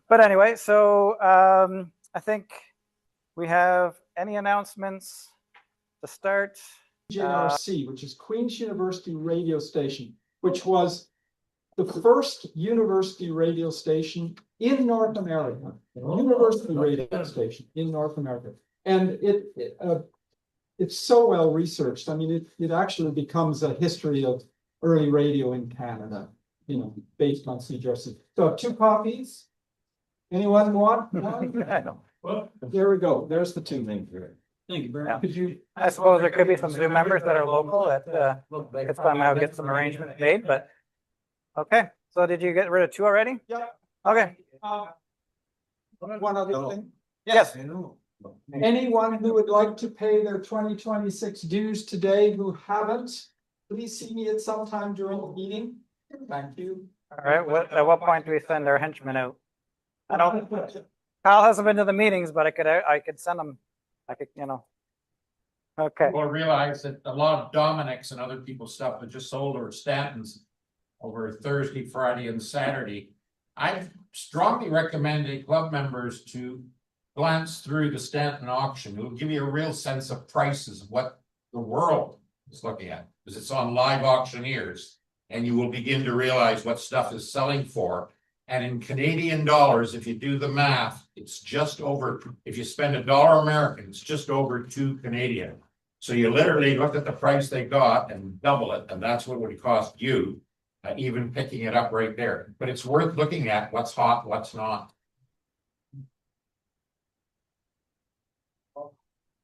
But anyway, so I think we have any announcements to start. JRC, which is Queen's University Radio Station, which was the first university radio station in North America, university radio station in North America. And it's so well researched. I mean, it actually becomes a history of early radio in Canada, you know, based on CJRC. So 2 copies. Anyone want one? I know. Well, there we go. There's the 2 names. Thank you very much. Yeah. Could you? I suppose there could be some Zoom members that are local that could somehow get some arrangements made, but okay. So did you get rid of 2 already? Yeah. Okay. One other thing. Yes. Anyone who would like to pay their 2026 dues today who haven't, please see me at some time during the meeting. Thank you. All right. At what point do we send our henchmen out? I don't. Kyle hasn't been to the meetings, but I could send them. I could, you know. Okay. Well, realize that a lot of Dominic's and other people's stuff that just sold over Stanton's over Thursday, Friday, and Saturday. I strongly recommend club members to glance through the Stanton auction. It will give you a real sense of prices of what the world is looking at, because it's on live auctioneers, and you will begin to realize what stuff is selling for. And in Canadian dollars, if you do the math, it's just over, if you spend $1 American, it's just over 2 Canadian. So you literally look at the price they got and double it, and that's what it would cost you, even picking it up right there. But it's worth looking at what's hot, what's not.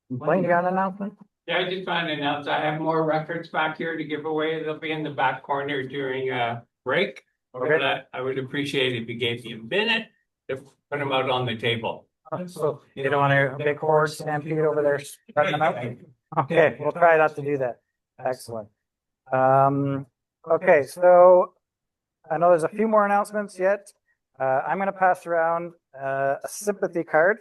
Blaine, you got an announcement? Yeah, I just want to announce I have more records back here to give away. They'll be in the back corner during a break. Okay. But I would appreciate it if you gave me a minute to put them out on the table. So you don't want a big horde stampede over there spreading them out? Okay, we'll try not to do that. Excellent. Okay, so I know there's a few more announcements yet. I'm going to pass around a sympathy card.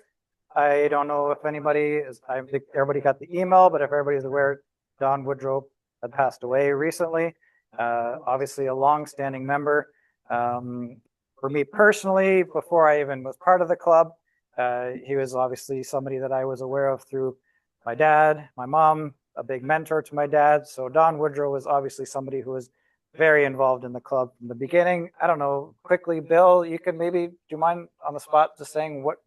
I don't know if anybody is, I think everybody got the email, but if everybody's aware, Don Woodrow had passed away recently. Obviously a long-standing member. For me personally, before I even was part of the club, he was obviously somebody that I was aware of through my dad, my mom, a big mentor to my dad. So Don Woodrow was obviously somebody who was very involved in the club from the beginning. I don't know, quickly, Bill, you can maybe, do you mind on the spot just saying what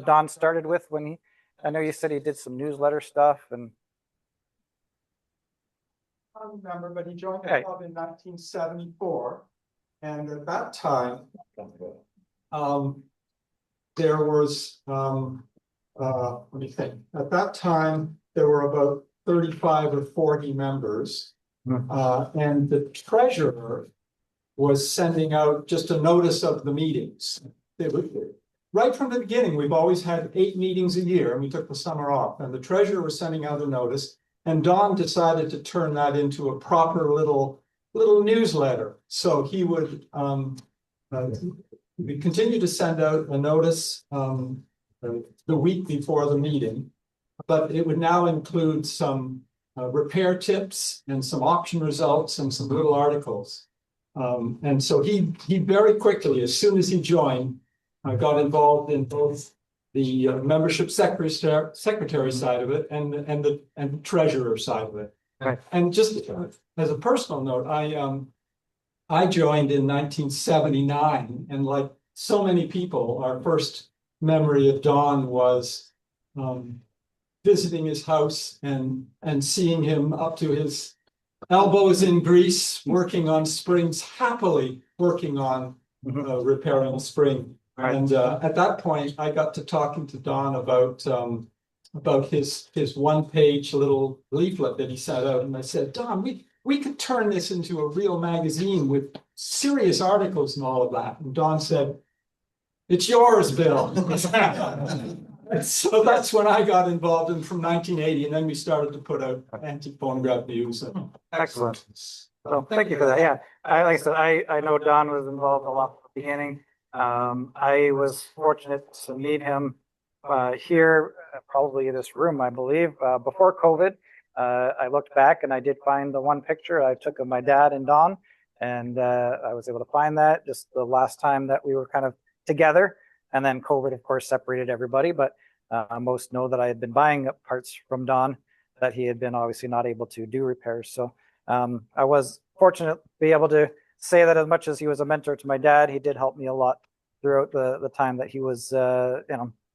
Don started with when he, I know you said he did some newsletter stuff and. I don't remember, but he joined the club in 1974. And at that time, there was, let me think, at that time, there were about 35 or 40 members. And the treasurer was sending out just a notice of the meetings. Right from the beginning, we've always had 8 meetings a year, and we took the summer off. And the treasurer was sending out a notice, and Don decided to turn that into a proper little newsletter. So he would continue to send out a notice the week before the meeting, but it would now include some repair tips and some auction results and some little articles. And so he very quickly, as soon as he joined, got involved in both the membership secretary side of it and the treasurer side of it. Right. And just as a personal note, I joined in 1979, and like so many people, our first memory of Don was visiting his house and seeing him up to his elbows in grease, working on springs, happily working on repairing a spring. Right. And at that point, I got to talking to Don about his 1-page little leaflet that he sent out, and I said, Don, we could turn this into a real magazine with serious articles and all of that. And Don said, "It's yours, Bill." So that's when I got involved in from 1980, and then we started to put out Antique Phonograph News. Excellent. So thank you for that. Yeah, like I said, I know Don was involved a lot from the beginning. I was fortunate to meet him here, probably in this room, I believe, before COVID. I looked back and I did find the one picture I took of my dad and Don, and I was able to find that just the last time that we were kind of together. And then COVID, of course, separated everybody, but most know that I had been buying parts from Don, that he had been obviously not able to do repairs. So I was fortunate to be able to say that as much as he was a mentor to my dad, he did help me a lot throughout the time that he was,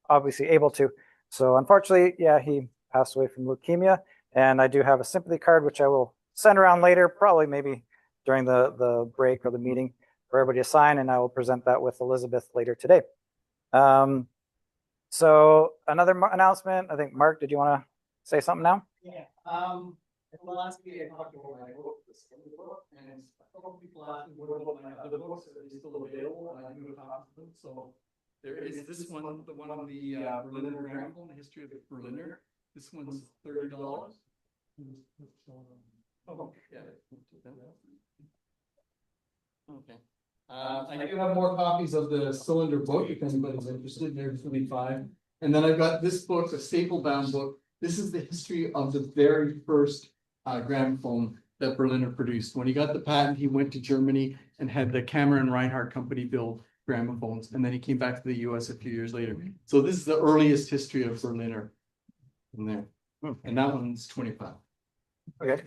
obviously able to. So unfortunately, yeah, he passed away from leukemia. And I do have a sympathy card, which I will send around later, probably maybe during the break or the meeting, for everybody to sign, and I will present that with Elizabeth later today. So another announcement, I think, Mark, did you want to say something now? Yeah, the last meeting I talked about my book, the Stanley book, and a couple people asked me what about my other books, are they still available? And I do have them, so there is this one, the one on the Berliner gramophone, the history of the Berliner. This one's $30. Oh, yeah. Okay. I do have more copies of the cylinder book, if anybody's interested, there's 25. And then I've got this book, a staple bound book. This is the history of the very first gramophone that Berliner produced. When he got the patent, he went to Germany and had the Cameron Reinhardt Company build gramophones. And then he came back to the US a few years later. So this is the earliest history of Berliner in there. And that one's 25. Okay.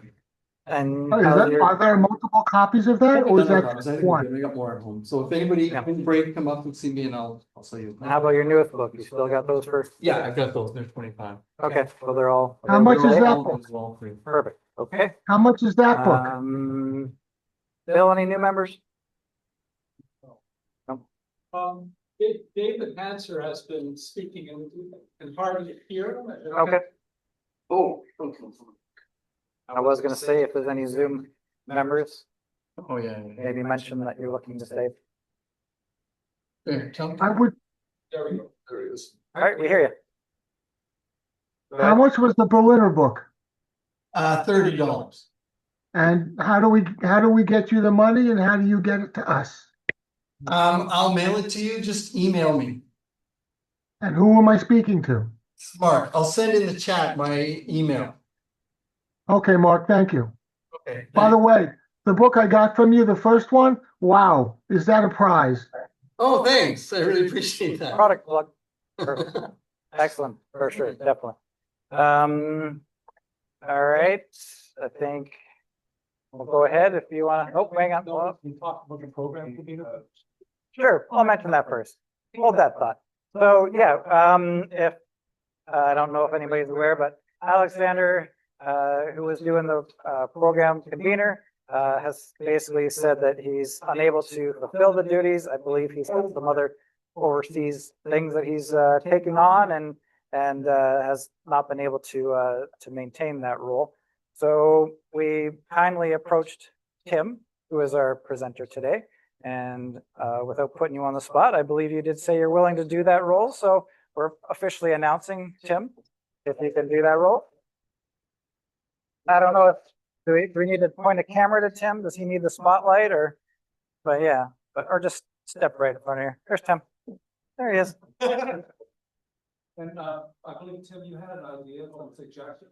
And Are there multiple copies of that, or is that one? I got more at home. So if anybody can break, come up and see me and I'll show you. how about your newest book? You still got those for? Yeah, I've got those. They're 25. Okay, so they're all. How much is available that today? book? Perfect. Okay. How much is that book? Bill, any new members? David Hanser has been speaking and hard to hear. Okay. Oh, okay. I was gonna say if there's any Zoom members, Oh, yeah. maybe mention that you're looking to stay. There, tell me. I would, There we go. There it is. All right, we hear you. Go how ahead. much was the Berliner book? $30. And how do we get you the money, and how do you get it to us? I'll mail it to you. Just email me. And who am I speaking to? Mark, I'll send in the chat my email. Okay, Mark, thank you. Okay. By the way, the book I got from you, the first one, wow, is that a prize? Oh, thanks. I really appreciate that. Product plug. Perfect. Excellent, for sure, definitely. All right, I think we'll go ahead if you want to. Oh, hang on. Well, You talk about the program. sure, I'll mention that first. Hold that thought. So yeah, if I don't know if anybody's aware, but Alexander, who was doing the program convener, has basically said that he's unable to fulfill the duties. I believe he's got some other overseas things that he's taking on, and has not been able to maintain that role. So we kindly approached Tim, who is our presenter today, and without putting you on the spot, I believe you did say you're willing to do that role. So we're officially announcing Tim, if you can do that role. I don't know if do we need to point a camera to Tim? Does he need the spotlight, or? But yeah, or just step right in front of here. There's Tim. There he is. And I believe, Tim, you had an idea or a suggestion?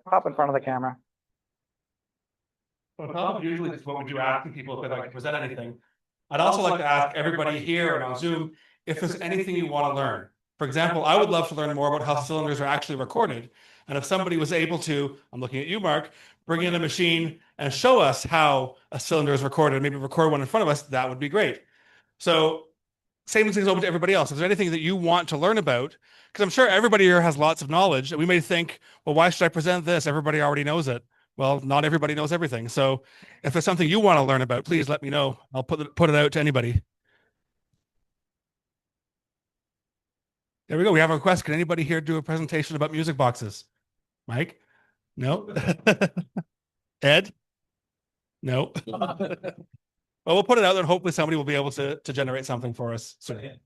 Pop in front of the camera. Well, Tom, usually this is what we do, asking people if they'd like to present anything. I'd also like to ask everybody here and on Zoom if there's anything you want to learn. For example, I would love to learn more about how cylinders are actually recorded. And if somebody was able to, I'm looking at you, Mark, bring in a machine and show us how a cylinder is recorded, maybe record one in front of us, that would be great. So same things open to everybody else. If there's anything that you want to learn about, because I'm sure everybody here has lots of knowledge, we may think, well, why should I present this? Everybody already knows it. Well, not everybody knows everything. So if there's something you want to learn about, please let me know. I'll put it out to anybody. There we go. We have a request. Can anybody here do a presentation about music boxes? Mike? No? Ed? No? Well, we'll put it out there and hopefully somebody will be able to generate something for us soon.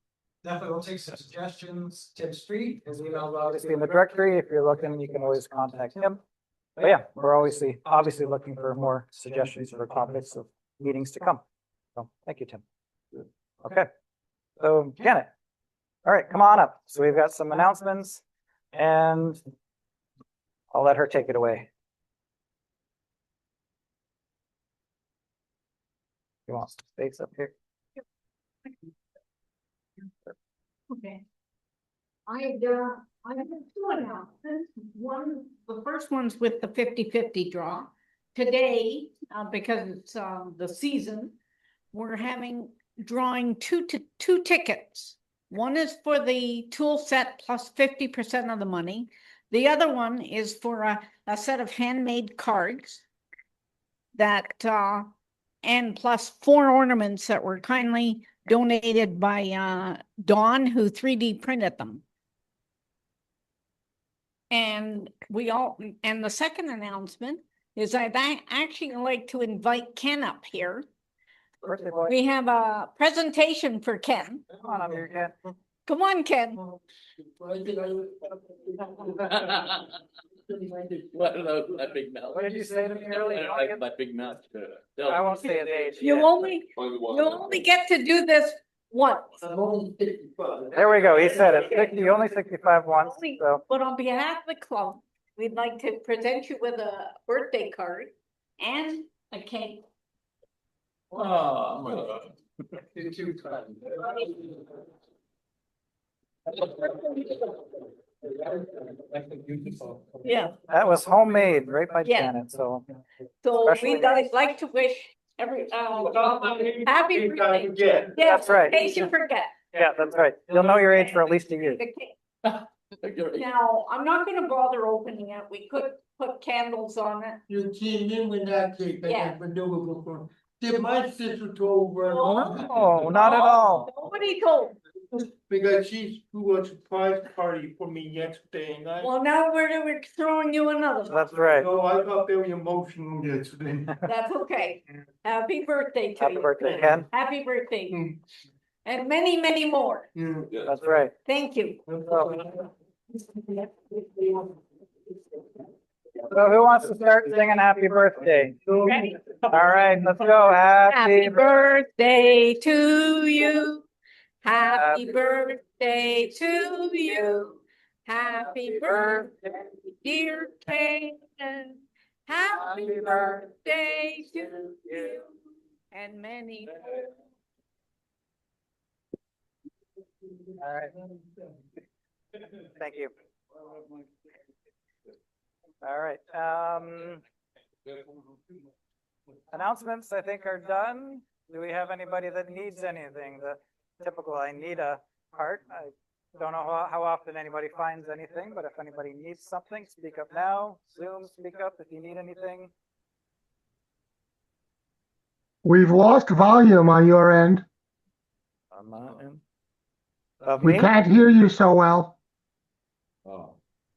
Definitely, we'll take some suggestions. Tim Street, his email Obviously in the directory, if you're looking, you can always contact him. But yeah, we're obviously looking for more suggestions for topics of meetings to come. So thank you, Tim. Okay. So Janet. All right, come on up. So we've got some announcements, and I'll let her take it away. You want some space up here? Okay. I have two announcements. One, the first one's with the 50-50 draw. Today, because it's the season, we're drawing two tickets. One is for the tool set plus 50% of the money. The other one is for a set of handmade cards that and plus 4 ornaments that were kindly donated by Dawn, who 3D printed them. And the second announcement is I'd actually like to invite Ken up here. Birthday boy. We have a presentation for Ken. Come on up here, Ken. Come on, Ken. That big mouth. What did you say to me earlier? That big mouth. I won't say his age. You yet. only get to do this once. There we go. He said it. 60, only 65 once. So But on behalf of the club, we'd like to present you with a birthday card and a cake. Oh, my God. Yeah, that was homemade right by Yeah. Janet. So so Especially we'd like to wish happy birthday. Yeah, That's right. in case you forget. yeah, that's right. You'll know your age for at least a year. The cake. Now, I'm not gonna bother opening it. We could put candles on it. You came in with that cake, like Yeah. I've been doing before. Did my sister told her, Oh, not at all. Nobody told. because she threw a surprise party for me yesterday and I. Well, now we're throwing you another one. That's right. So I got very emotional yesterday. That's okay. Happy birthday to Happy you. birthday, Ken. Happy birthday. Mm. And many, many more. Yeah. That's right. Thank you. So who wants to start singing happy birthday? Ready? All right, let's go. Happy birthday to you. Happy birthday to you. Happy birthday, dear Ken. Happy birthday to you. And many. All right. Thank you. All right. Announcements, I think, are done. Do we have anybody that needs anything? The typical I need a part. I don't know how often anybody finds anything, but if anybody needs something, speak up now. Zoom, speak up if you need anything. We've lost volume on your end. Of We me? can't hear you so well. Oh.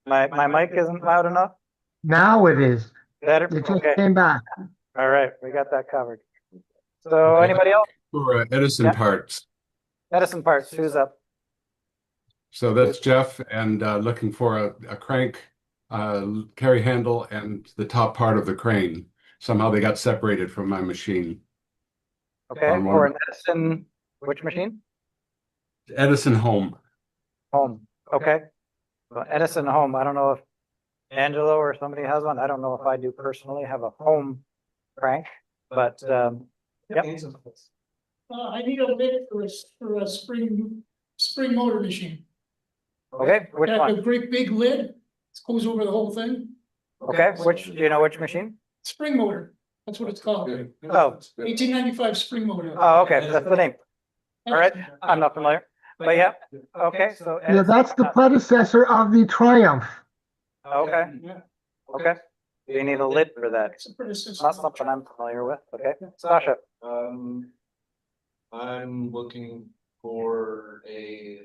My mic isn't loud enough? Now it is. Better? It just Okay. came back. All right, we got that covered. So anybody else? For Edison Yeah. parts. Medicine parts, who's up? So that's Jeff and looking for a crank, carry handle and the top part of the crane. Somehow they got separated from my machine. Okay, On for one. Edison, which machine? Edison Home. Home, okay. Well, Edison home, I don't know if Angelo or somebody has one. I don't know if I do personally have a home crank, but, yep. I need a lid for a spring motor machine. Okay, which Got one? a great big lid, it goes over the whole thing, Okay, which, do you know which machine? spring motor, that's what it's called. Oh, 1895 spring motor. oh, okay, that's the name. All right, I'm not familiar, but yeah, okay, so. Yeah, that's the predecessor of the Triumph. Okay, okay. Do you need a lid for that? It's a predecessor. Not something I'm familiar with, okay? Sasha, I'm looking for a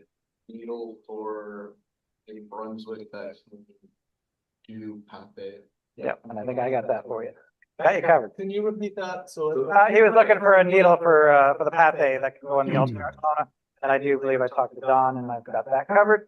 needle for a Brunswick that can do pape. yeah, and I think I got that for you. Got you covered. Can you repeat that? So. He was looking for a needle for the pate that can go in the alternate sauna. And I do believe I talked to Don and I've got that covered.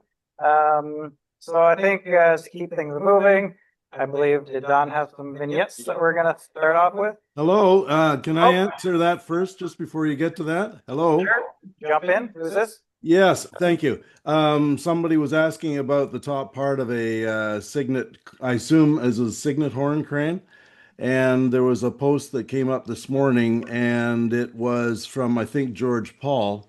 So I think to keep things moving, I believe, did Don have some vignettes that we're gonna start off with? Hello, can I Oh. answer that first, just before you get to that? Hello? Sure. Jump in. Who's this? Yes, thank you. Somebody was asking about the top part of a Signet, I assume as a Signet horn crane. And there was a post that came up this morning and it was from, I think, George Paul.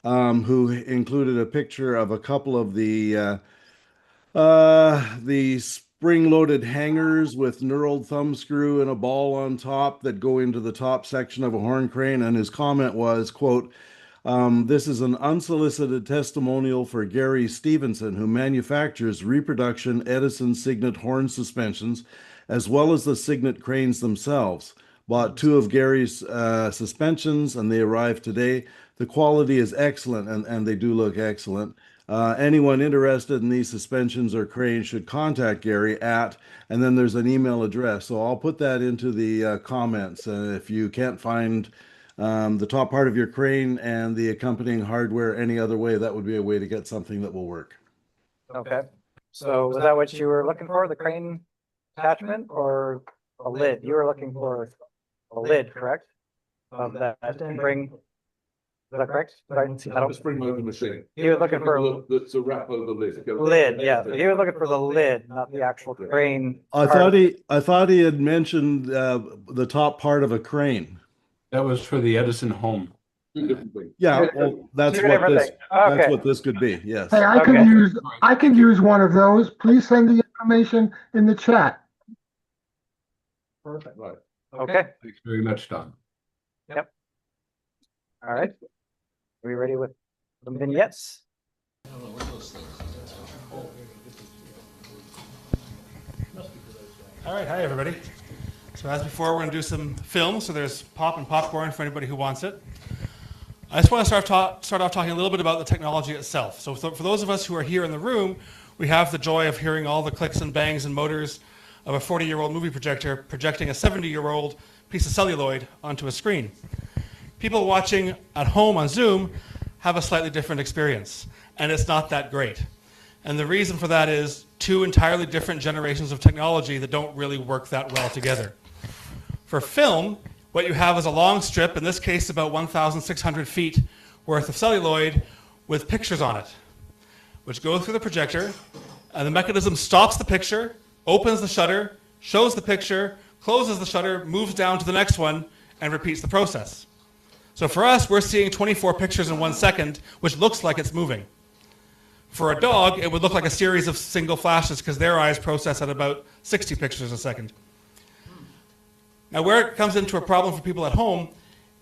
who included a picture of a couple of the spring-loaded hangers with knurled thumb screw and a ball on top that go into the top section of a horn crane. And his comment was, quote, this is an unsolicited testimonial for Gary Stevenson, who manufactures reproduction Edison Signet horn suspensions, as well as the Signet cranes themselves. Bought 2 of Gary's suspensions, and they arrived today. The quality is excellent, and they do look excellent. Anyone interested in these suspensions or cranes should contact Gary at, and then there's an email address. So I'll put that into the comments. If you can't find the top part of your crane and the accompanying hardware any other way, that would be a way to get something that will work. Okay. So was that what you were looking for, the crane attachment or a lid? You were looking for a lid, correct? Of that spring. Is that correct? The spring motor machine. He was looking for That's a wrap over the lid. lid, yeah. So he was looking for the lid, not the actual crane. I thought he had mentioned the top part of a crane. That was for the Edison home. Yeah, well, that's what this could be. Yes. Hey, I can use one of those. Please send the information in the chat. Perfect. Right. Okay. Thanks very much, Don. Yep. All right. Are we ready with the vignettes? All right, hi everybody. So as before, we're going to do some film. So there's pop and popcorn for anybody who wants it. I just want to start off talking a little bit about the technology itself. So for those of us who are here in the room, we have the joy of hearing all the clicks and bangs and motors of a 40-year-old movie projector projecting a 70-year-old piece of celluloid onto a screen. People watching at home on Zoom have a slightly different experience, and it's not that great. And the reason for that is 2 entirely different generations of technology that don't really work that well together. For film, what you have is a long strip, in this case about 1,600 feet worth of celluloid with pictures on it, which go through the projector, and the mechanism stops the picture, opens the shutter, shows the picture, closes the shutter, moves down to the next one, and repeats the process. So for us, we're seeing 24 pictures in 1 second, which looks like it's moving. For a dog, it would look like a series of single flashes because their eyes process at about 60 pictures a second. Now, where it comes into a problem for people at home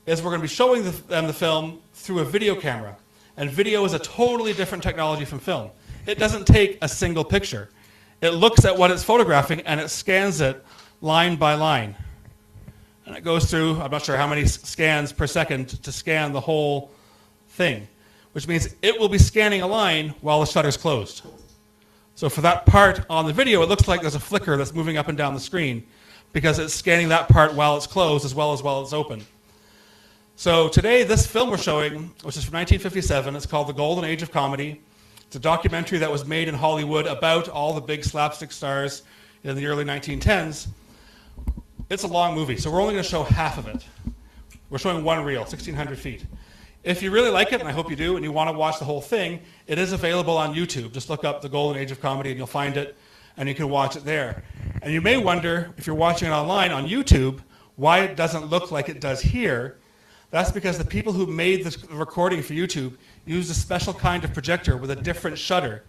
is we're going to be showing them the film through a video camera. And video is a totally different technology from film. It doesn't take a single picture. It looks at what it's photographing and it scans it line by line. And it goes through, I'm not sure how many scans per second to scan the whole thing, which means it will be scanning a line while the shutter's closed. So for that part on the video, it looks like there's a flicker that's moving up and down the screen because it's scanning that part while it's closed as well as while it's open. So today, this film we're showing, which is from 1957, it's called The Golden Age of Comedy. It's a documentary that was made in Hollywood about all the big slapstick stars in the early 1910s. It's a long movie, so we're only going to show half of it. We're showing one reel, 1,600 feet. If you really like it, and I hope you do, and you want to watch the whole thing, it is available on YouTube. Just look up The Golden Age of Comedy and you'll find it, and you can watch it there. And you may wonder, if you're watching it online on YouTube, why it doesn't look like it does here. That's because the people who made the recording for YouTube used a special kind of projector with a different shutter.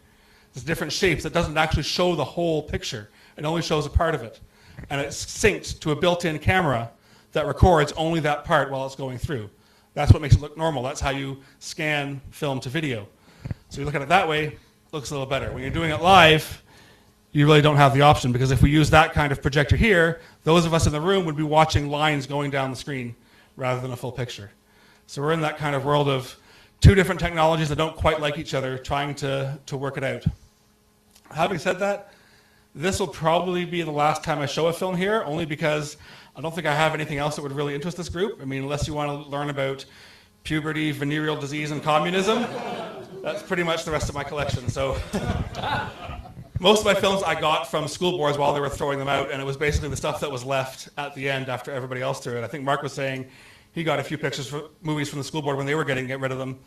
There's different shapes that doesn't actually show the whole picture. It only shows a part of it. And it's synced to a built-in camera that records only that part while it's going through. That's what makes it look normal. That's how you scan film to video. So you look at it that way, it looks a little better. When you're doing it live, you really don't have the option, because if we use that kind of projector here, those of us in the room would be watching lines going down the screen rather than a full picture. So we're in that kind of world of 2 different technologies that don't quite like each other, trying to work it out. Having said that, this will probably be the last time I show a film here, only because I don't think I have anything else that would really interest this group. I mean, unless you want to learn about puberty, venereal disease, and communism, that's pretty much the rest of my collection. So most of my films I got from school boards while they were throwing them out, and it was basically the stuff that was left at the end after everybody else threw it. I think Mark was saying he got a few pictures for movies from the school board when they were getting rid of them.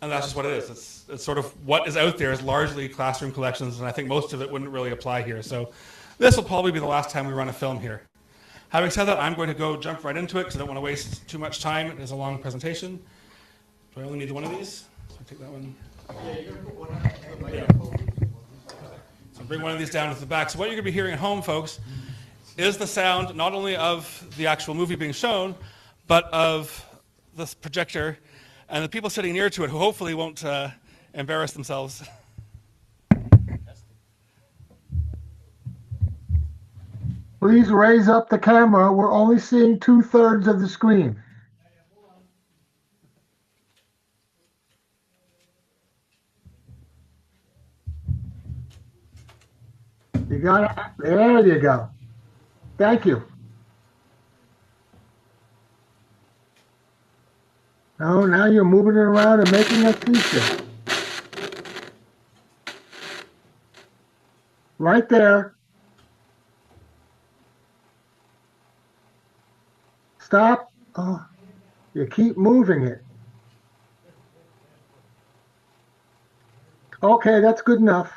And that's just what it is. It's sort of what is out there is largely classroom collections, and I think most of it wouldn't really apply here. So this will probably be the last time we run a film here. Having said that, I'm going to jump right into it because I don't want to waste too much time. It is a long presentation. Do I only need one of these? So I take that one. So bring one of these down to the back. So what you're going to be hearing at home, folks, is the sound not only of the actual movie being shown, but of this projector and the people sitting near to it who hopefully won't embarrass themselves. Please raise up the camera. We're only seeing 2/3 of the screen. You got it. There you go. Thank you. Oh, now you're moving it around and making us see it. Right there. Stop. Oh, you keep moving it. Okay, that's good enough.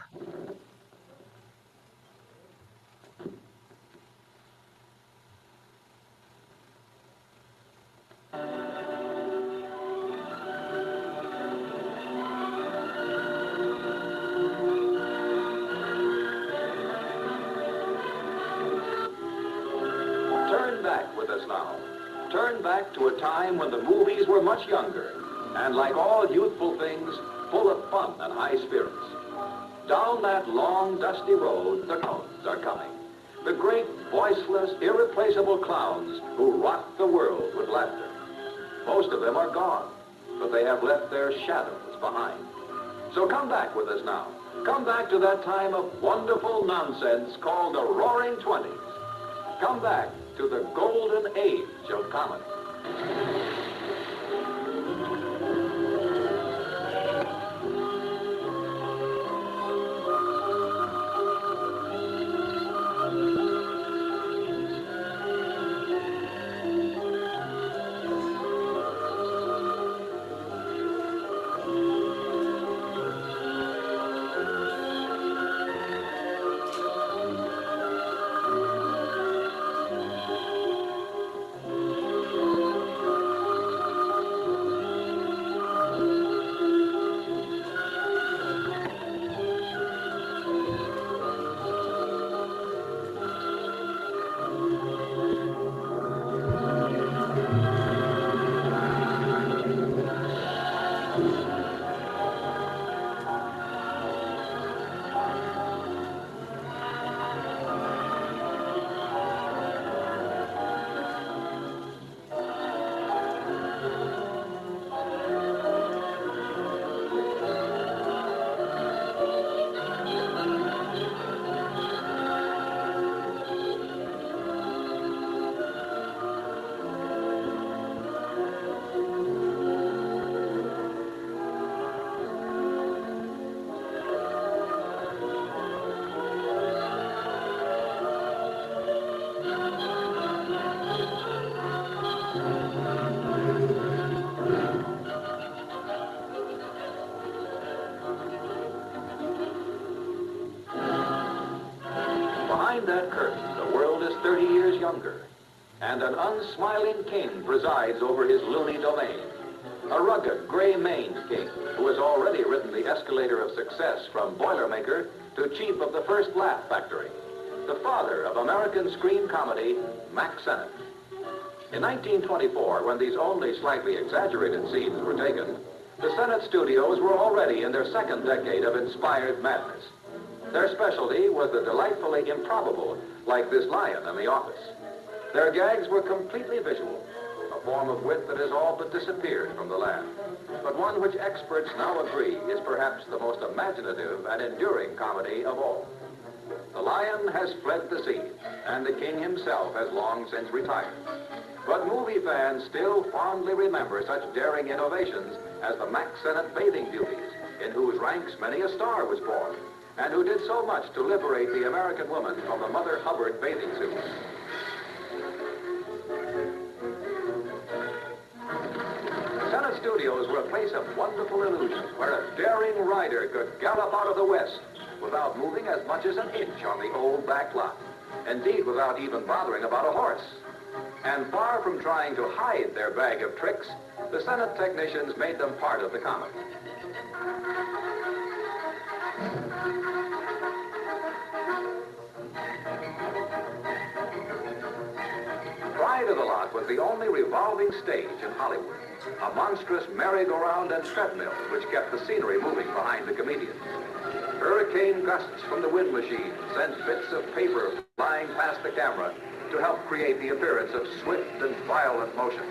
Turn back with us now. Turn back to a time when the movies were much younger, and like all youthful things, full of fun and high spirits. Down that long, dusty road, the clowns are coming. The great, voiceless, irreplaceable clowns who rock the world with laughter. Most of them are gone, but they have left their shadows behind. So come back with us now. Come back to that time of wonderful nonsense called the Roaring '20s. Come back to the golden age of comedy. Behind that curtain, the world is 30 years younger, and an unsmiling king presides over his loony domain. A rugged, gray-maned king who has already ridden the escalator of success from Boilermaker to chief of the first laugh factory, the father of American screen comedy, Mack Sennett. In 1924, when these only slightly exaggerated scenes were taken, the Sennett studios were already in their second decade of inspired madness. Their specialty was the delightfully improbable, like this lion in the office. Their gags were completely visual, a form of wit that has all but disappeared from the laugh, but one which experts now agree is perhaps the most imaginative and enduring comedy of all. The lion has fled the scene, and the king himself has long since retired. But movie fans still fondly remember such daring innovations as the Mack Sennett bathing beauties, in whose ranks many a star was born, and who did so much to liberate the American woman from the Mother Hubbard bathing suit. Sennett Studios were a place of wonderful illusion, where a daring rider could gallop out of the West without moving as much as an inch on the old back lot. Indeed, without even bothering about a horse. And far from trying to hide their bag of tricks, The Senate technicians made them part of the comic. Pride of the Lot was the only revolving stage in Hollywood, a monstrous merry-go-round and treadmill which kept the scenery moving behind the comedians. Hurricane gusts from the wind machine sent bits of paper flying past the camera to help create the appearance of swift and violent motion.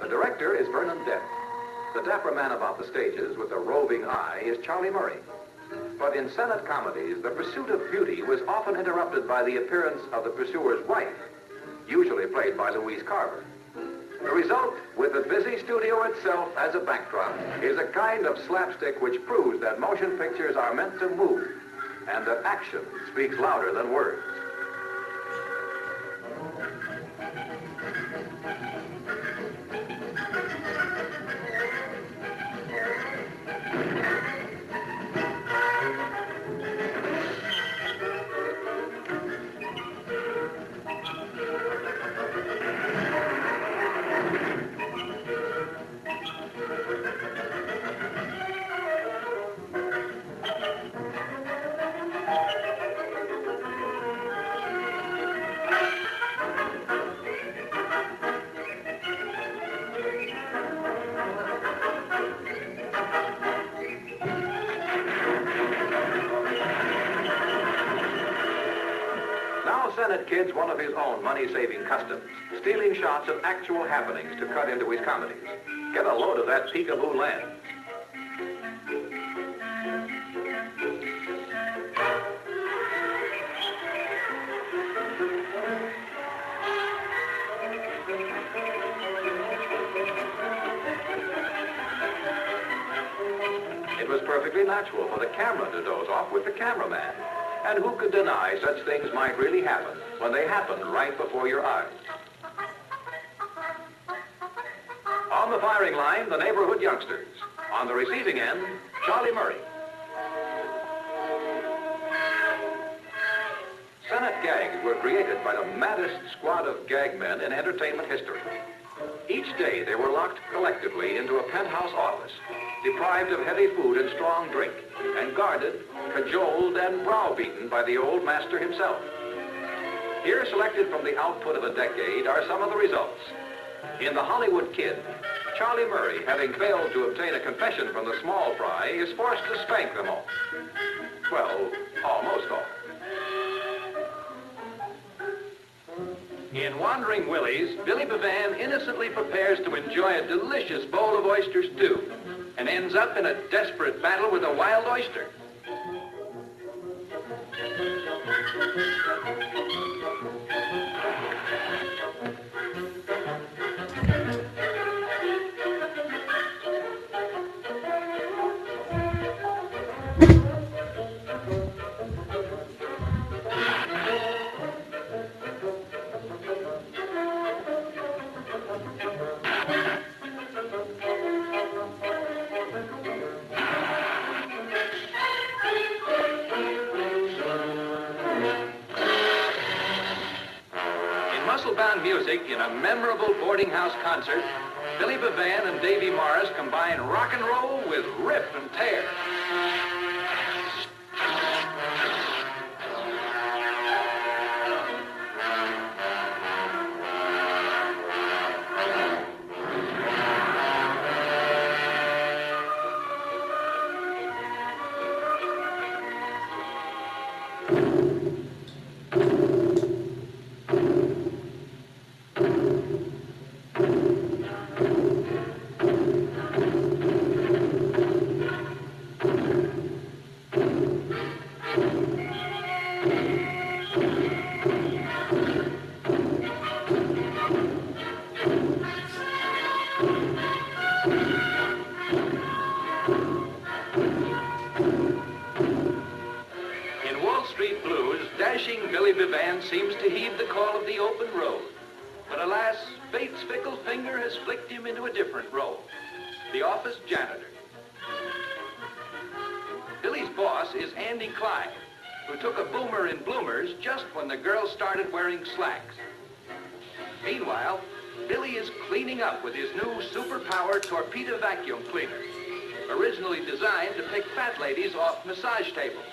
The director is Vernon Dent. The dapper man about the stages with a roving eye is Charlie Murray. But in Senate comedies, the pursuit of beauty was often interrupted by the appearance of the pursuer's wife, usually played by Louise Carver. The result, with the busy studio itself as a backdrop, is a kind of slapstick which proves that motion pictures are meant to move and that action speaks louder than words. Senate kid's one of his own money-saving customs, stealing shots of actual happenings to cut into his comedies. Get a load of that peekaboo lens. It was perfectly natural for the camera to doze off with the cameraman. And who could deny such things might really happen when they happened right before your eyes? On the firing line, the neighborhood youngsters. On the receiving end, Charlie Murray. Senate gags were created by the maddest squad of gag men in entertainment history. Each day they were locked collectively into a penthouse office, deprived of heavy food and strong drink, and guarded, cajoled, and browbeaten by the old master himself. Here, selected from the output of a decade, are some of the results. In The Hollywood Kid, Charlie Murray, having failed to obtain a confession from the small fry, is forced to spank them all. Well, almost all. In Wandering Willie's, Billy Bevan innocently prepares to enjoy a delicious bowl of oyster stew and ends up in a desperate battle with a wild oyster. Muscle-bound music in a memorable boarding house concert, Billy Bevan and Davy Morris combine rock and roll with rip and tear. Billy Bevan seems to heed the call of the open road. But alas, fate's fickle finger has flicked him into a different role, the office janitor. Billy's boss is Andy Klein, who took a boomer in bloomers just when the girls started wearing slacks. Meanwhile, Billy is cleaning up with his new superpower torpedo vacuum cleaner, originally designed to pick fat ladies off massage tables.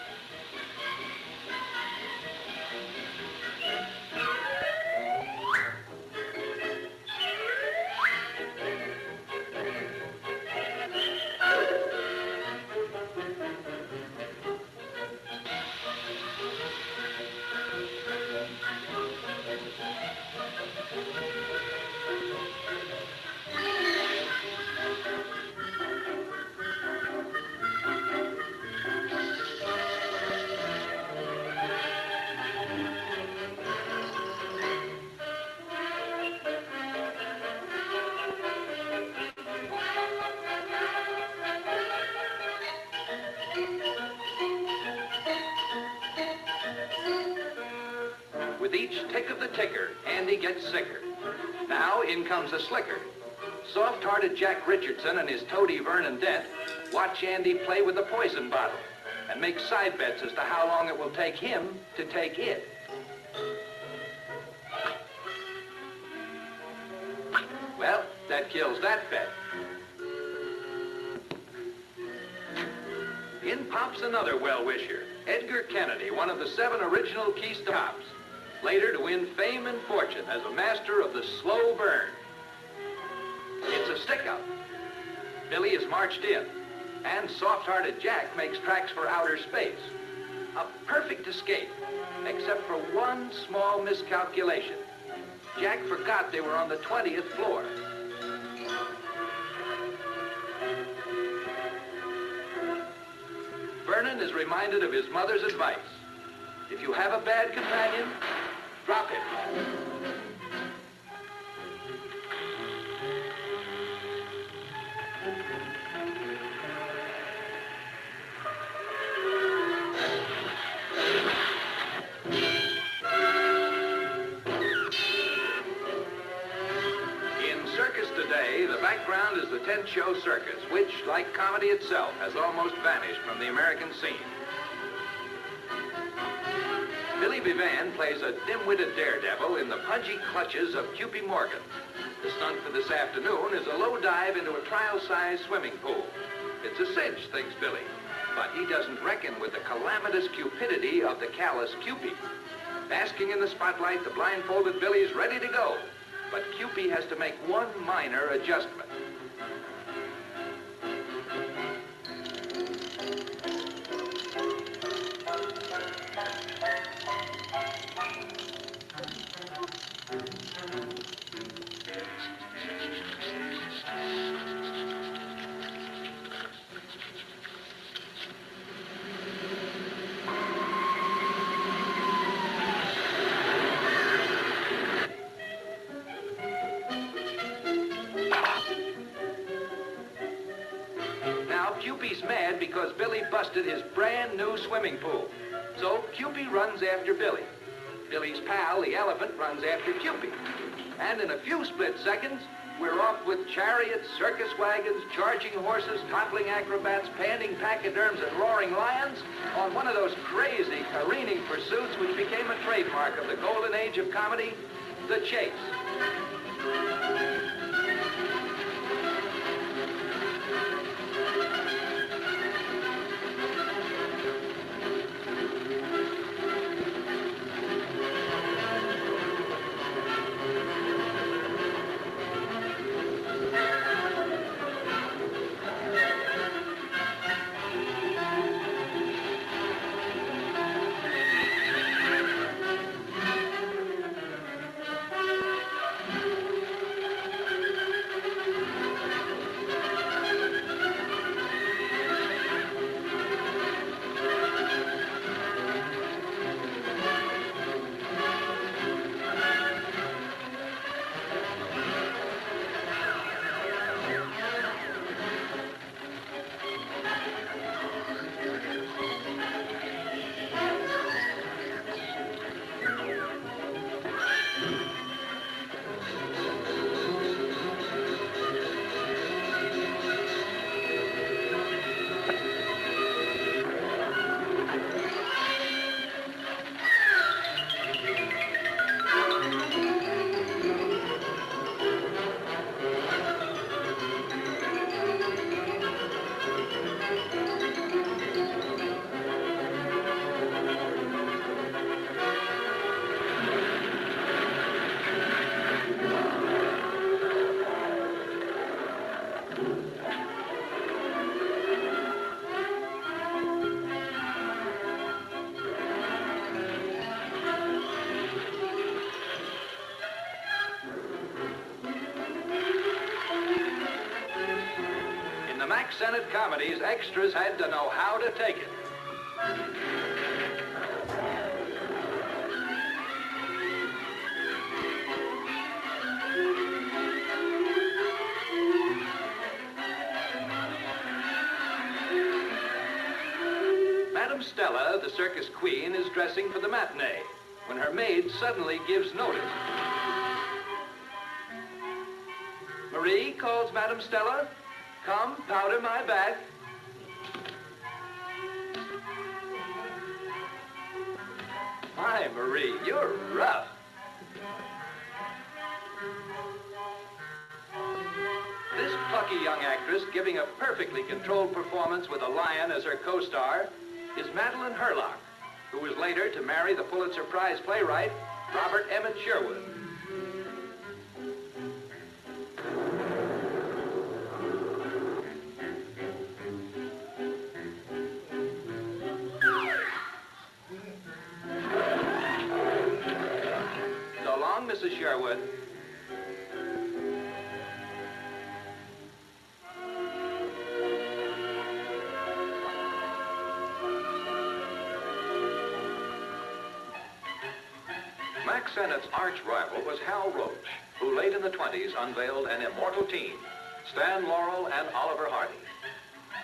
With each tick of the ticker, Andy gets sicker. Now in comes a slicker. Soft-hearted Jack Richardson and his toady Vernon Dent watch Andy play with the poison bottle and make side bets as to how long it will take him to take it. Well, that kills that bet. In pops another well-wisher, Edgar Kennedy, one of the 7 original Keystops, later to win fame and fortune as a master of the slow burn. It's a stick-up. Billy is marched in, and soft-hearted Jack makes tracks for outer space. A perfect escape, except for one small miscalculation. Jack forgot they were on the 20th floor. Vernon is reminded of his mother's advice. If you have a bad companion, drop it. Today, the background is the tent show circus, which, like comedy itself, has almost vanished from the American scene. Billy Vivan plays a dim-witted daredevil in the pudgy clutches of Cupid Morgan. The stunt for this afternoon is a low dive into a trial-size swimming pool. It's a cinch, thinks Billy, but he doesn't reckon with the calamitous cupidity of the callous Cupid. Basking in the spotlight, the blindfolded Billy's ready to go. But Cupid has to make one minor adjustment. Cupid's mad because Billy busted his brand new swimming pool. So Cupid runs after Billy. Billy's pal, the elephant, runs after Cupid. And in a few split seconds, we're off with chariots, circus wagons, charging horses, toppling acrobats, panting pachyderms, and roaring lions on one of those crazy careening pursuits which became a trademark of the golden age of comedy, the chase. Mack Sennett comedies, extras had to know how to take it. Madam Stella, the circus queen, is dressing for the matinee when her maid suddenly gives notice. Marie, calls Madam Stella, come powder my back. My Marie, you're rough. This plucky young actress, giving a perfectly controlled performance with a lion as her co-star, is Madeline Herlock, who was later to marry the Pulitzer Prize playwright, Robert Emmett Sherwood. So long, Mrs. Sherwood. Mack Sennett's arch rival was Hal Roach, who late in the 20s unveiled an immortal team, Stan Laurel and Oliver Hardy.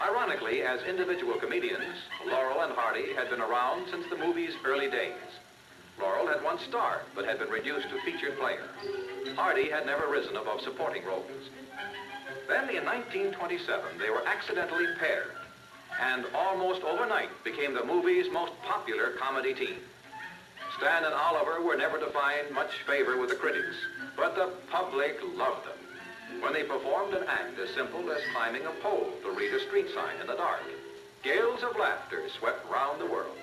Ironically, as individual comedians, Laurel and Hardy had been around since the movie's early days. Laurel had once starred, but had been reduced to featured player. Hardy had never risen above supporting roles. Then in 1927, they were accidentally paired, and almost overnight became the movie's most popular comedy team. Stan and Oliver were never to find much favor with the critics, but the public loved them. When they performed an act as simple as climbing a pole to read a street sign in the dark, gales of laughter swept round the world.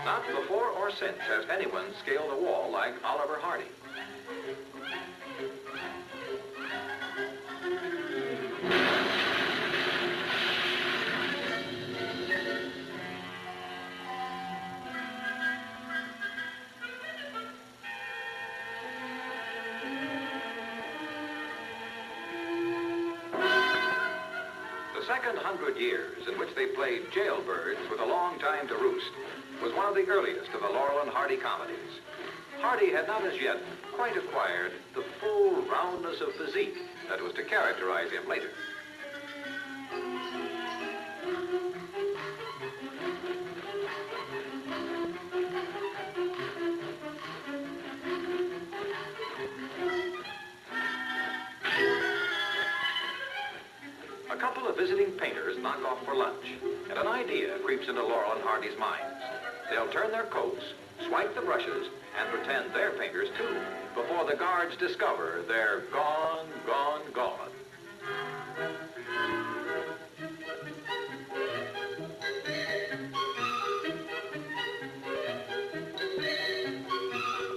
Not before or since has anyone scaled a wall like Oliver Hardy. The second 100 years in which they played jailbirds with a long time to roost was one of the earliest of the Laurel and Hardy comedies. Hardy had not as yet quite acquired the full roundness of physique that was to characterize him later. A couple of visiting painters knock off for lunch, and an idea creeps into Laurel and Hardy's minds. They'll turn their coats, swipe the brushes, and pretend they're painters too, before the guards discover they're gone, gone, gone.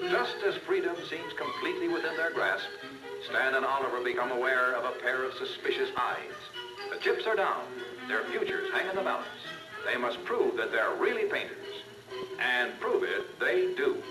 Just as freedom seems completely within their grasp, Stan and Oliver become aware of a pair of suspicious eyes. The chips are down. Their futures hang in the balance. They must prove that they're really painters. And prove it they do.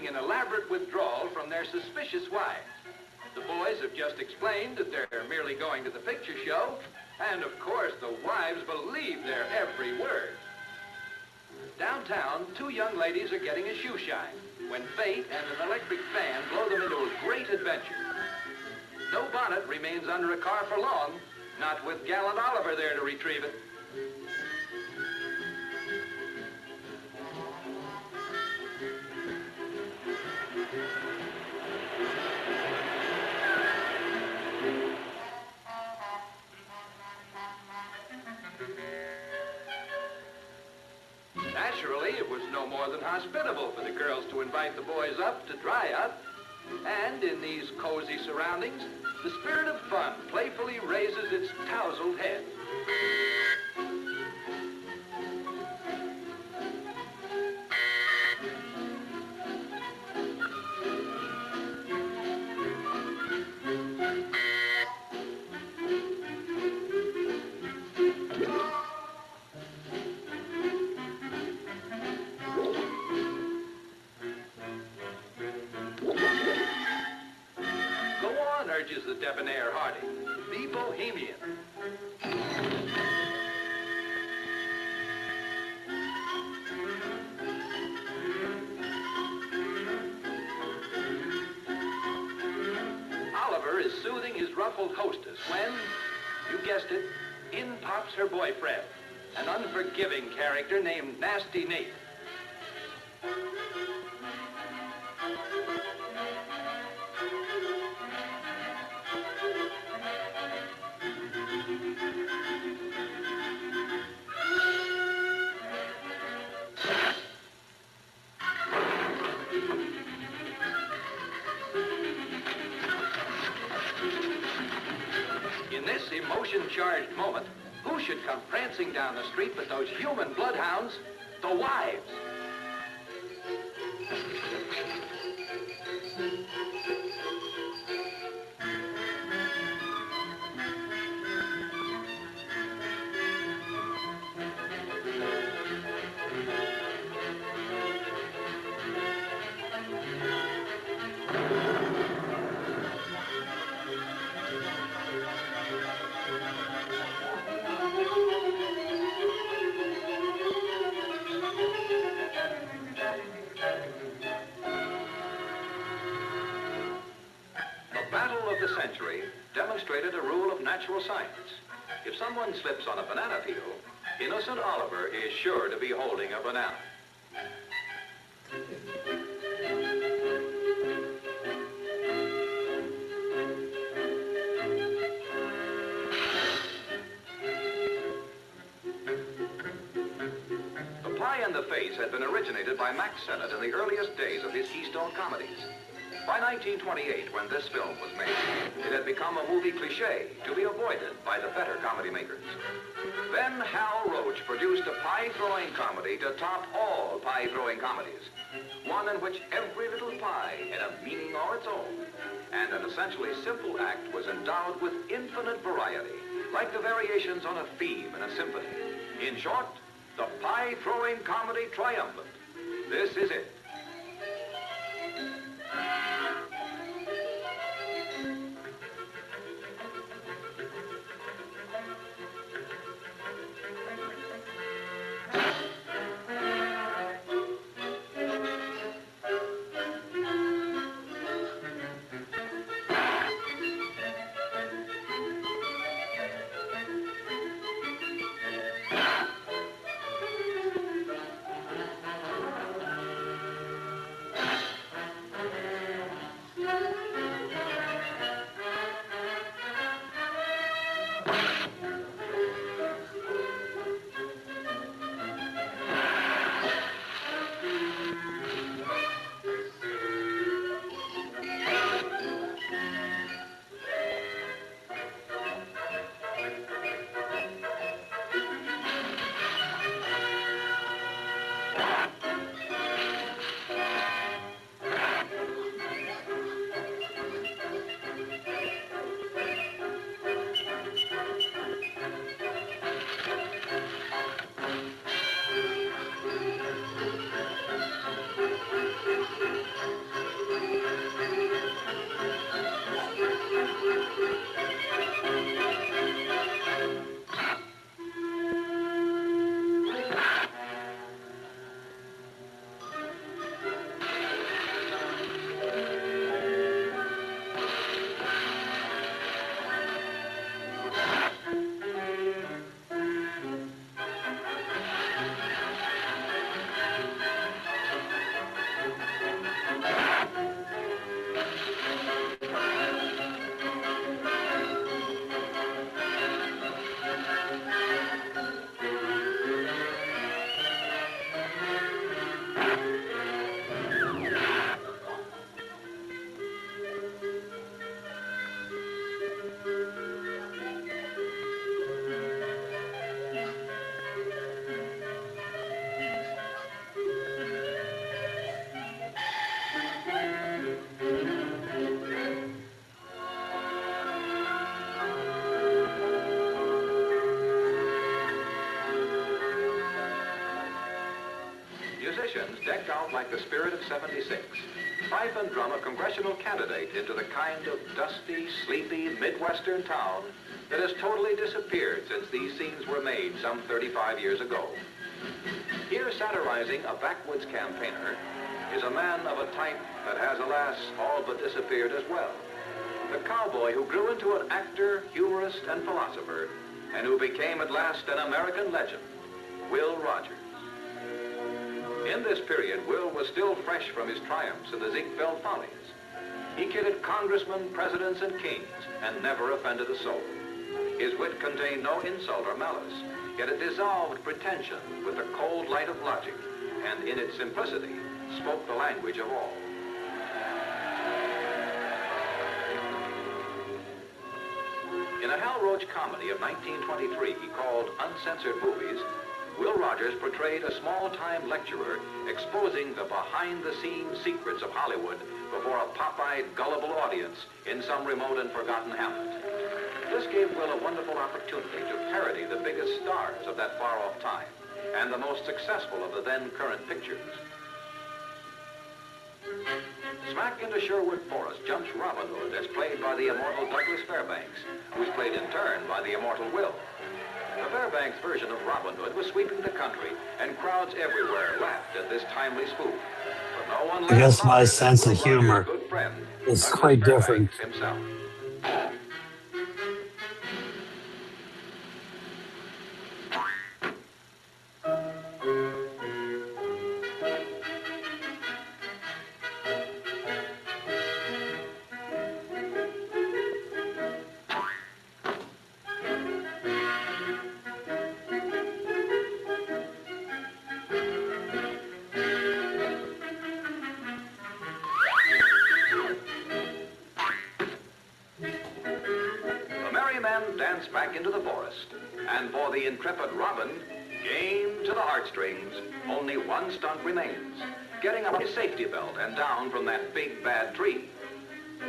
hiding an elaborate withdrawal from their suspicious wives. The boys have just explained that they're merely going to the picture show, and of course the wives believe their every word. Downtown, two young ladies are getting a shoe shine when fate and an electric fan blow them into a great adventure. No bonnet remains under a car for long, not with gallant Oliver there to retrieve it. Naturally, it was no more than hospitable for the girls to invite the boys up to dry up. And in these cozy surroundings, the spirit of fun playfully raises its tousled head. Urges the debonair Hardy. Be bohemian. Oliver is soothing his ruffled hostess when, you guessed it, in pops her boyfriend, an unforgiving character named Nasty Nate. In this emotion-charged moment, who should come prancing down the street but those human bloodhounds, the wives? Battle of the century demonstrated a rule of natural science. If someone slips on a banana peel, innocent Oliver is sure to be holding a banana. The pie in the face had been originated by Max Sennett in the earliest days of his Keystone comedies. By 1928, when this film was made, it had become a movie cliché to be avoided by the better comedy makers. Then Hal Roach produced a pie-throwing comedy to top all pie-throwing comedies. One in which every little pie had a meaning all its own, and an essentially simple act was endowed with infinite variety, like the variations on a theme in a symphony. In short, the pie-throwing comedy triumphant. This is it. like the spirit of '76. Fife and drum a congressional candidate into the kind of dusty, sleepy, Midwestern town that has totally disappeared since these scenes were made some 35 years ago. Here satirizing a backwoods campaigner is a man of a type that has, alas, all but disappeared as well. The cowboy who grew into an actor, humorist, and philosopher, and who became at last an American legend, Will Rogers. In this period, Will was still fresh from his triumphs in the Ziegfeld Follies. He kidded congressmen, presidents, and kings, and never offended a soul. His wit contained no insult or malice, yet it dissolved pretension with the cold light of logic, and in its simplicity, spoke the language of all. In a Hal Roach comedy of 1923 called Uncensored Movies, Will Rogers portrayed a small-time lecturer exposing the behind-the-scenes secrets of Hollywood before a pop-eyed, gullible audience in some remote and forgotten hamlet. This gave Will a wonderful opportunity to parody the biggest stars of that far-off time and the most successful of the then-current pictures. Smack into Sherwood Forest jumps Robin Hood, as played by the immortal Douglas Fairbanks, who's played in turn by the immortal Will. The Fairbanks version of Robin Hood was sweeping the country, and crowds everywhere laughed at this timely spoof. But no one I guess my harder than sense Will of Rogers' humor good friend, is Douglas quite Fairbanks different. himself. Danced back into the forest, and for the intrepid Robin, game to the heartstrings, only one stunt remains, getting up his safety belt and down from that big bad tree.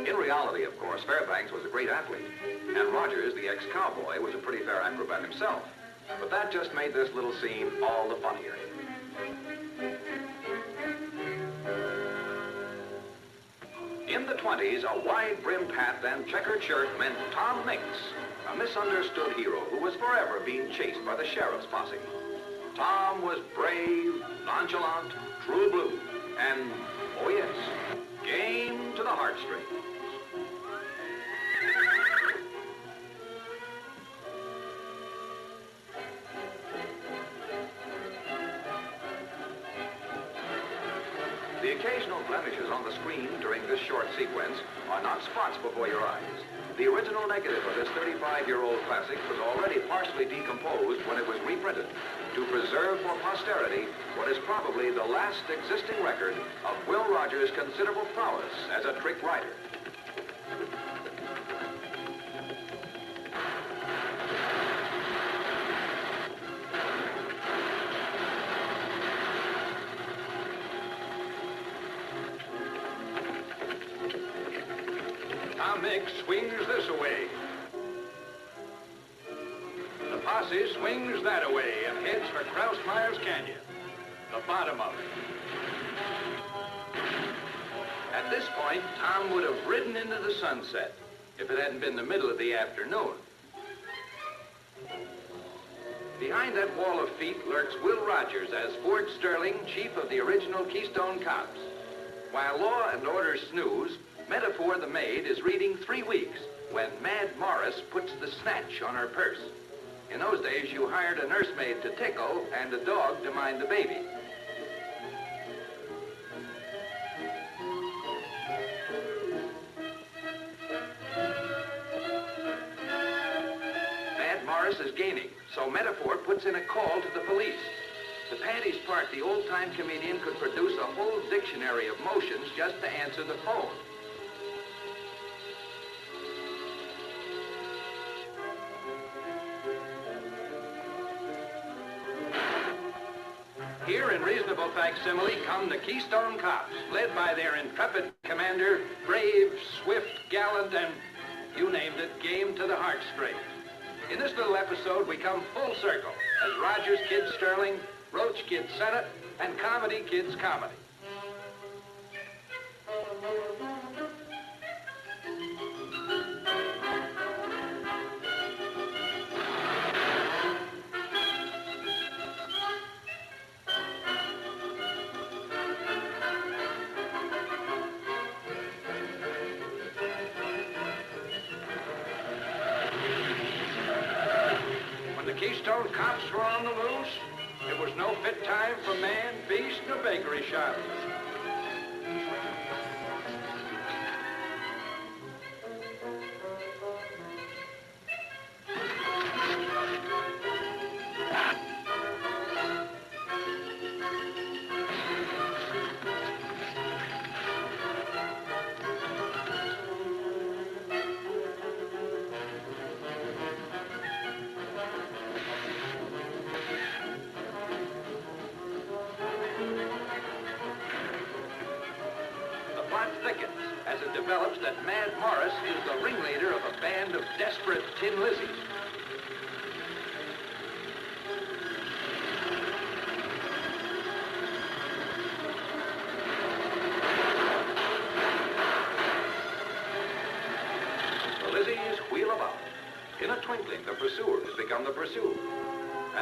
In reality, of course, Fairbanks was a great athlete, and Rogers, the ex-cowboy, was a pretty fair acrobat himself. But that just made this little scene all the funnier. In the 20s, a wide-brimmed hat and checkered shirt meant Tom Mix, a misunderstood hero who was forever being chased by the sheriff's posse. Tom was brave, nonchalant, true blue, and, oh yes, game to the heartstrings. The occasional blemishes on the screen during this short sequence are not spots before your eyes. The original negative of this 35-year-old classic was already partially decomposed when it was reprinted to preserve for posterity what is probably the last existing record of Will Rogers' considerable prowess as a trick writer. Tom Mix swings this away. The posse swings that away and heads for Krausmeyer's Canyon, the bottom of it. At this point, Tom would have ridden into the sunset if it hadn't been the middle of the afternoon. Behind that wall of feet lurks Will Rogers as Ford Sterling, chief of the original Keystone Cops. While Law and Order snooze, Metaphor the maid is reading 3 weeks when Mad Morris puts the snatch on her purse. In those days, you hired a nursemaid to tickle and a dog to mind the baby. Mad Morris is gaining, so Metaphor puts in a call to the police. The panties part, the old-time comedian could produce a whole dictionary of motions just to answer the phone. Here in reasonable facsimile come the Keystone Cops, led by their intrepid commander, brave, swift, gallant, and, you named it, game to the heartstrings. In this little episode, we come full circle as Rogers kids Sterling, Roach kids Senate, and Comedy kids Comedy. old cops were on the loose, it was no fit time for man, beast, nor bakery shop. Thickens as it develops that Mad Morris is the ringleader of a band of desperate Tin Lizzies. The Lizzies wheel about. In a twinkling, the pursuers become the pursued.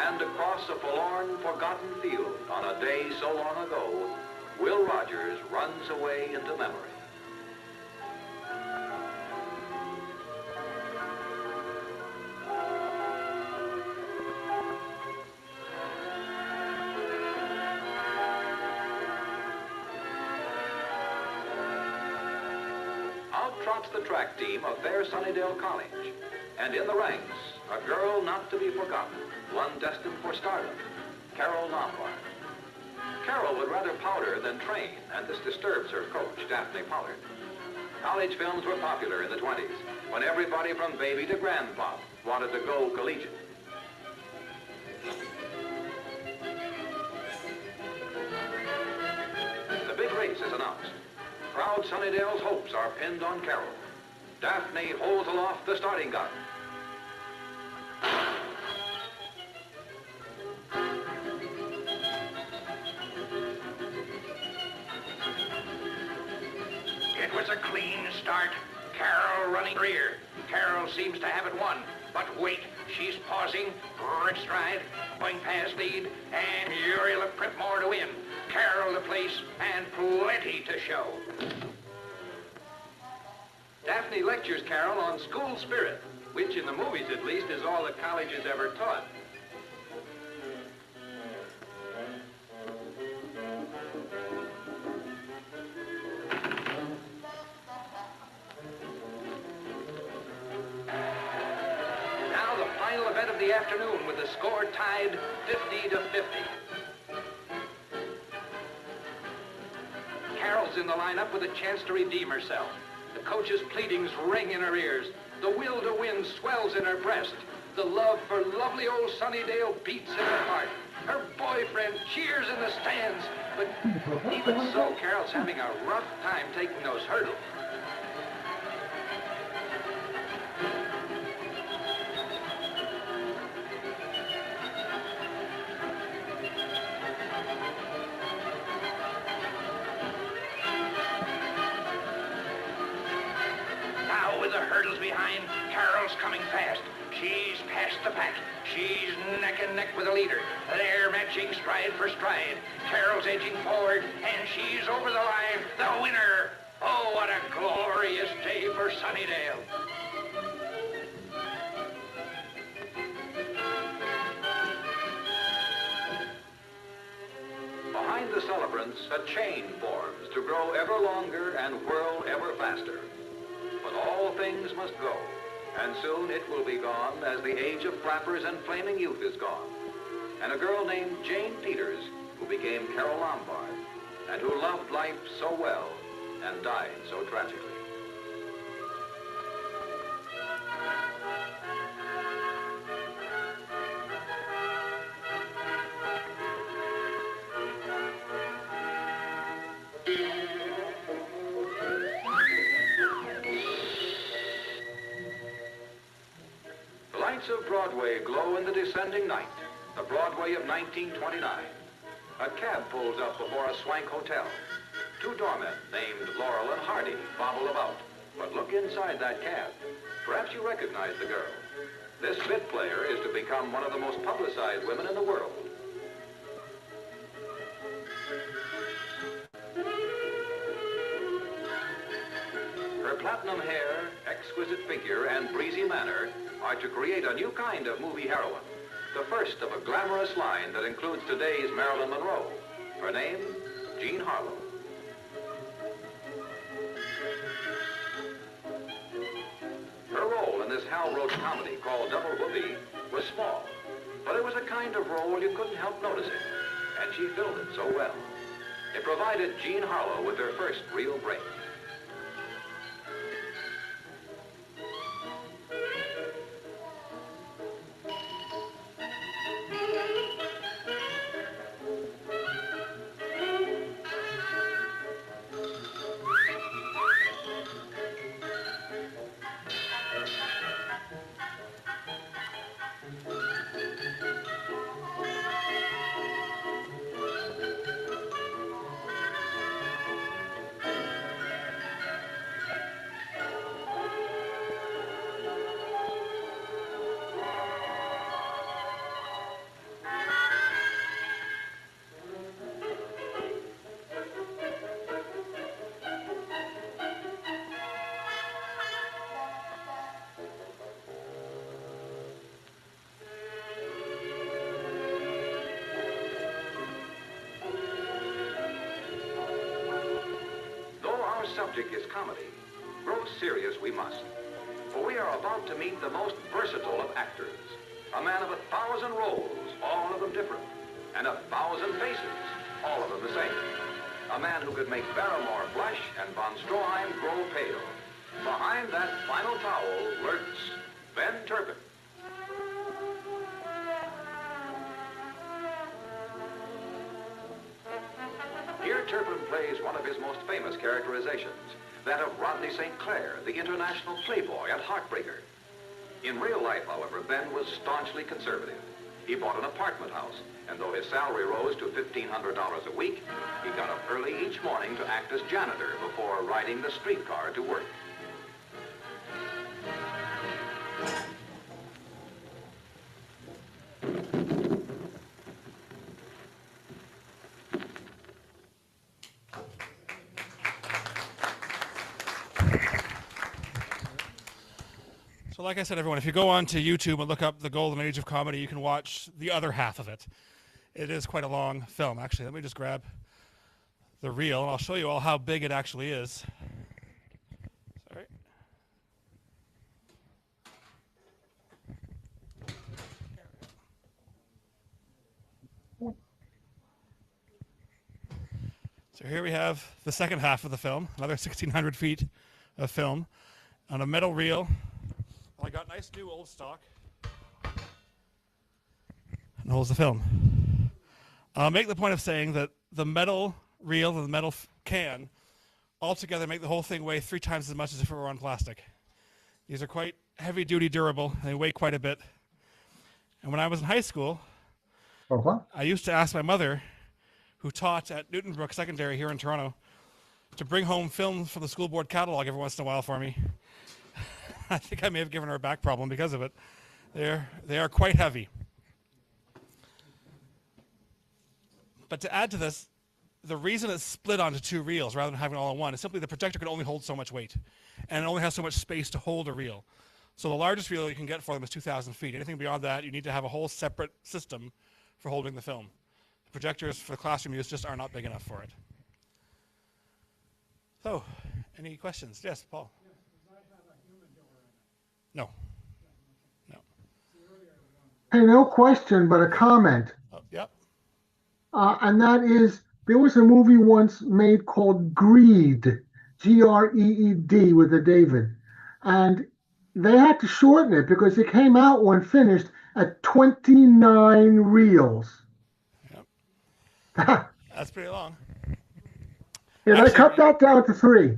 And across a forlorn, forgotten field on a day so long ago, Will Rogers runs away into memory. Out trots the track team of fair Sunnydale College. And in the ranks, a girl not to be forgotten, one destined for stardom, Carol Lombard. Carol would rather powder than train, and this disturbs her coach, Daphne Pollard. College films were popular in the 20s, when everybody from baby to grandpa wanted to go collegiate. The big race is announced. Proud Sunnydale's hopes are pinned on Carol. Daphne holds aloft the starting gun. It was a clean start. Carol running rear. Carol seems to have it won. But wait, she's pausing, grip stride, going past lead, and Uriel Pripmore to win. Carol to place, and plenty to show. Daphne lectures Carol on school spirit, which in the movies at least is all the college has ever taught. Now the final event of the afternoon with the score tied 50-50. Carol's in the lineup with a chance to redeem herself. The coach's pleadings ring in her ears. The will to win swells in her breast. The love for lovely old Sunnydale beats in her heart. Her boyfriend cheers in the stands. But even so, Carol's having a rough time taking those hurdles. With the hurdles behind, Carol's coming fast. She's past the pack. She's neck and neck with the leader. They're matching stride for stride. Carol's edging forward, and she's over the line. The winner! Oh, what a glorious day for Sunnydale. Behind the celebrants, a chain forms to grow ever longer and whirl ever faster. But all things must go, and soon it will be gone as the age of flappers and flaming youth is gone. And a girl named Jane Peters, who became Carol Lombard, and who loved life so well and died so tragically. Of Broadway glow in the descending night, the Broadway of 1929. A cab pulls up before a swank hotel. Two doormen named Laurel and Hardy bobble about. But look inside that cab. Perhaps you recognize the girl. This bit player is to become one of the most publicized women in the world. Her platinum hair, exquisite figure, and breezy manner are to create a new kind of movie heroine. the first of a glamorous line that includes today's Marilyn Monroe. Her name, Jean Harlow. Her role in this Hal Roach comedy called Double Whoopee was small, but it was a kind of role you couldn't help noticing, and she filled it so well. It provided Jean Harlow with her first real break. Subject is comedy. Grow serious we must, for we are about to meet the most versatile of actors, a man of 1,000 roles, all of them different, and 1,000 faces, all of them the same. A man who could make Barrymore blush and von Stroheim grow pale. Behind that final towel lurks Ben Turpin. Here Turpin plays one of his most famous characterizations, that of Rodney St. Clair, the international playboy and heartbreaker. In real life, however, Ben was staunchly conservative. He bought an apartment house, and though his salary rose to $1,500 a week, he got up early each morning to act as janitor before riding the streetcar to work. So like I said, everyone, if you go on to YouTube and look up the golden age of comedy, you can watch the other half of it. It is quite a long film. Actually, let me just grab the reel, and I'll show you all how big it actually is. Sorry. So here we have the second half of the film, another 1,600 feet of film on a metal reel. I got nice new old stock. And holds the film. I'll make the point of saying that the metal reel and the metal can altogether make the whole thing weigh 3 times as much as if it were on plastic. These are quite heavy duty durable. They weigh quite a bit. And when I was in high school, I used to ask my mother, who taught at Newtonbrook Secondary here in Toronto, to bring home films from the school board catalog every once in a while for me. I think I may have given her a back problem because of it. They are quite heavy. But to add to this, the reason it's split onto 2 reels rather than having it all in one is simply the projector can only hold so much weight, and it only has so much space to hold a reel. So the largest reel you can get for them is 2,000 feet. Anything beyond that, you need to have a whole separate system for holding the film. The projectors for the classroom use just are not big enough for it. So, any questions? Yes, Paul. No. No. Hey, no question, but a comment. Oh, yep. And that is, there was a movie once made called Greed, Greed with a David. And they had to shorten it because it came out when finished at 29 reels. Yep. That's pretty long. Yeah, actually, they cut that down to 3. Well,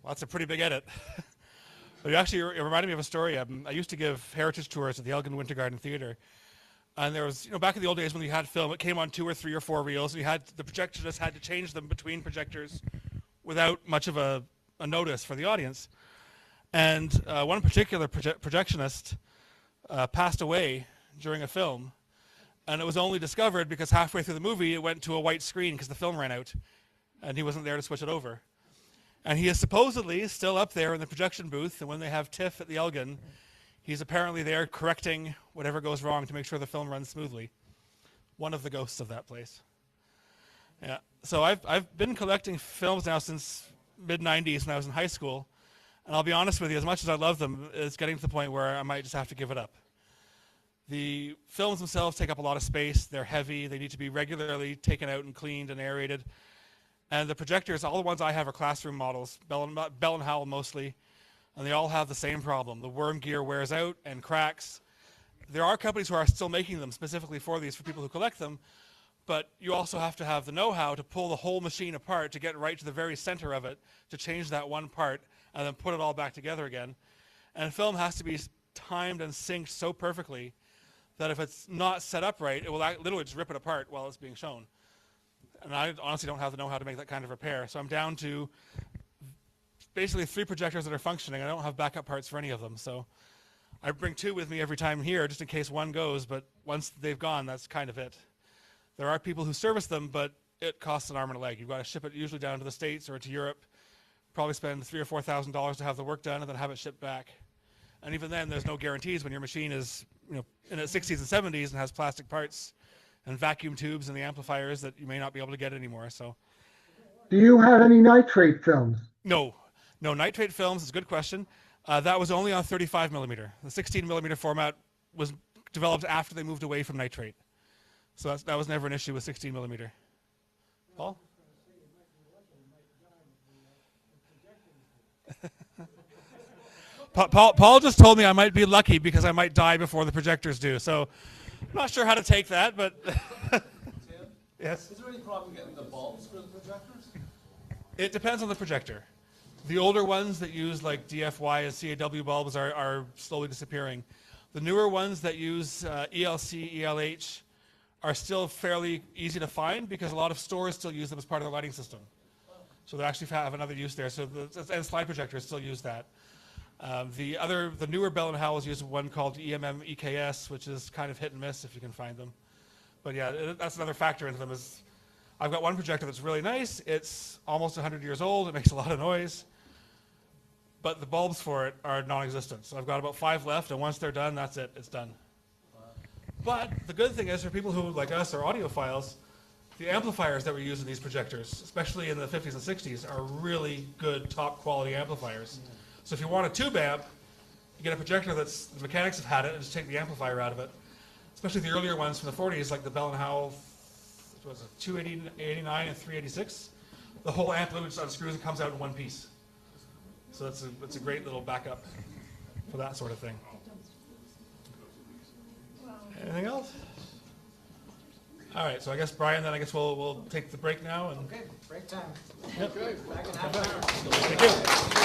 that's a pretty big edit. But actually, it reminded me of a story. I used to give heritage tours at the Elgin Winter Garden Theatre. And there was, back in the old days when you had film, it came on 2 or 3 or 4 reels, and the projectionist had to change them between projectors without much of a notice for the audience. And one particular projectionist passed away during a film, and it was only discovered because halfway through the movie it went to a white screen because the film ran out, and he wasn't there to switch it over. And he is supposedly still up there in the projection booth, and when they have TIFF at the Elgin, He's apparently there correcting whatever goes wrong to make sure the film runs smoothly. One of the ghosts of that place. Yeah. So I've been collecting films now since mid-90s when I was in high school. And I'll be honest with you, as much as I love them, it's getting to the point where I might just have to give it up. The films themselves take up a lot of space. They're heavy. They need to be regularly taken out and cleaned and aerated. And the projectors, all the ones I have are classroom models, Bell and Howell mostly, and they all have the same problem. The worm gear wears out and cracks. There are companies who are still making them specifically for these, for people who collect them, but you also have to have the know-how to pull the whole machine apart to get right to the very center of it, to change that one part, and then put it all back together again. And film has to be timed and synced so perfectly that if it's not set up right, it will literally just rip it apart while it's being shown. And I honestly don't have the know-how to make that kind of repair. So I'm down to basically 3 projectors that are functioning. I don't have backup parts for any of them. So I bring 2 with me every time here just in case one goes, but once they've gone, that's kind of it. There are people who service them, but it costs an arm and a leg. You've got to ship it usually down to the States or to Europe, probably spend $3,000 or $4,000 to have the work done and then have it shipped back. And even then, there's no guarantees when your machine is, in its 60s and 70s and has plastic parts and vacuum tubes and the amplifiers that you may not be able to get anymore. So, do you have any nitrate films? No, nitrate films is a good question. That was only on 35 millimeter. The 16 millimeter format was developed after they moved away from nitrate. So that was never an issue with 16 millimeter. Paul? Paul just told me I might be lucky because I might die before the projectors do. So I'm not sure how to take that, but yes. Is there any problem getting the bulbs for the projectors? It depends on the projector. The older ones that use like DFY and CAW bulbs are slowly disappearing. The newer ones that use ELC, ELH are still fairly easy to find because a lot of stores still use them as part of their lighting system. So they actually have another use there. So and slide projectors still use that. The newer Bell and Howells use one called EMM EKS, which is kind of hit and miss if you can find them. But yeah, that's another factor into them. Is I've got one projector that's really nice. It's almost 100 years old. It makes a lot of noise. But the bulbs for it are non-existent. So I've got about 5 left, and once they're done, that's it. It's done. But the good thing is for people who, like us, are audiophiles, the amplifiers that we use in these projectors, especially in the 50s and 60s, are really good, top-quality amplifiers. So if you want a tube amp, you get a projector that's, the mechanics have had it, and just take the amplifier out of it. Especially the earlier ones from the 40s, like the Bell & Howell, what was it, 289 and 386. The whole amp literally just unscrews and comes out in one piece. So it's a great little backup for that sort of thing. Anything else? All right, so I guess Brian, then I guess we'll take the break now. And okay, break time. Yep. Back in half an hour. Thank you.